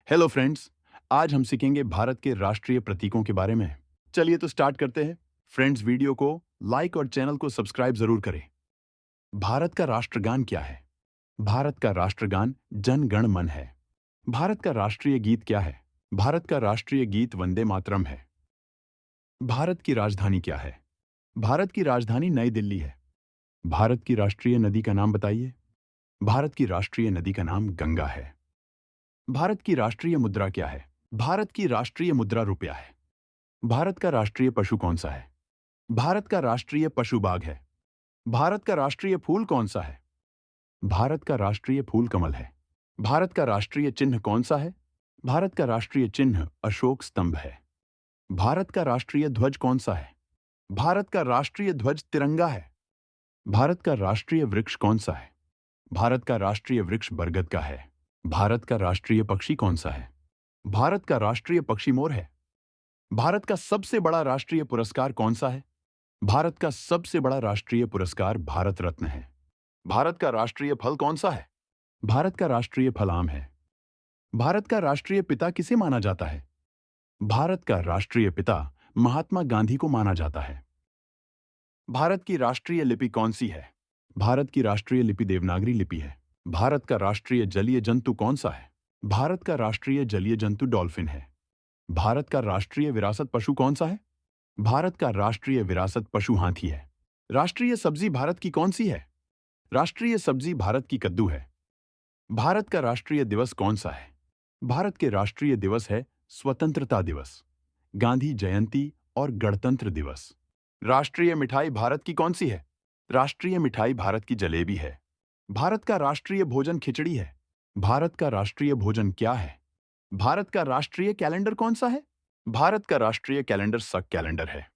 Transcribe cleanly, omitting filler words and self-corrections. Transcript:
Hello friends. आज हम सीखेंगे भारत के राष्ट्रीय प्रतीकों के बारे में। चलिए तो स्टार्ट करते हैं। फ्रेंड्स, वीडियो को लाइक और चैनल को सब्सक्राइब जरूर करें। भारत का राष्ट्रगान क्या है? भारत का राष्ट्रगान जन गण मन है। भारत का राष्ट्रीय गीत क्या है? भारत का राष्ट्रीय गीत वंदे मातरम है। भारत की राजधानी क्या है? भारत की राजधानी नई दिल्ली है। भारत की राष्ट्रीय नदी का नाम बताइए। भारत की राष्ट्रीय नदी का नाम गंगा है। भारत की राष्ट्रीय मुद्रा क्या है? भारत की राष्ट्रीय मुद्रा रुपया है। भारत का राष्ट्रीय पशु कौन सा है? भारत का राष्ट्रीय पशु बाघ है। भारत का राष्ट्रीय फूल कौन सा है? भारत का राष्ट्रीय फूल कमल है। भारत का राष्ट्रीय चिन्ह कौन सा है? भारत का राष्ट्रीय चिन्ह अशोक स्तंभ है। भारत का राष्ट्रीय ध्वज कौन सा है? भारत का राष्ट्रीय ध्वज तिरंगा है। भारत का राष्ट्रीय वृक्ष कौन सा है? भारत का राष्ट्रीय वृक्ष बरगद का है। भारत का राष्ट्रीय पक्षी कौन सा है? भारत का राष्ट्रीय पक्षी मोर है। भारत का सबसे बड़ा राष्ट्रीय पुरस्कार कौन सा है? भारत का सबसे बड़ा राष्ट्रीय पुरस्कार भारत रत्न है। भारत का राष्ट्रीय फल कौन सा है? भारत का राष्ट्रीय फल आम है। भारत का राष्ट्रीय पिता किसे माना जाता है? भारत का राष्ट्रीय पिता महात्मा गांधी को माना जाता है। भारत की राष्ट्रीय लिपि कौन सी है? भारत की राष्ट्रीय लिपि देवनागरी लिपि है। भारत का राष्ट्रीय जलीय जंतु कौन सा है? भारत का राष्ट्रीय जलीय जंतु डॉल्फिन है। भारत का राष्ट्रीय विरासत पशु कौन सा है? भारत का राष्ट्रीय विरासत पशु हाथी है। राष्ट्रीय सब्जी भारत की कौन सी है? राष्ट्रीय सब्जी भारत की कद्दू है। भारत का राष्ट्रीय दिवस कौन सा है? भारत के राष्ट्रीय दिवस है स्वतंत्रता दिवस, गांधी जयंती और गणतंत्र दिवस। राष्ट्रीय मिठाई भारत की कौन सी है? राष्ट्रीय मिठाई भारत की जलेबी है। भारत का राष्ट्रीय भोजन खिचड़ी है। भारत का राष्ट्रीय भोजन क्या है? भारत का राष्ट्रीय कैलेंडर कौन सा है? भारत का राष्ट्रीय कैलेंडर शक कैलेंडर है।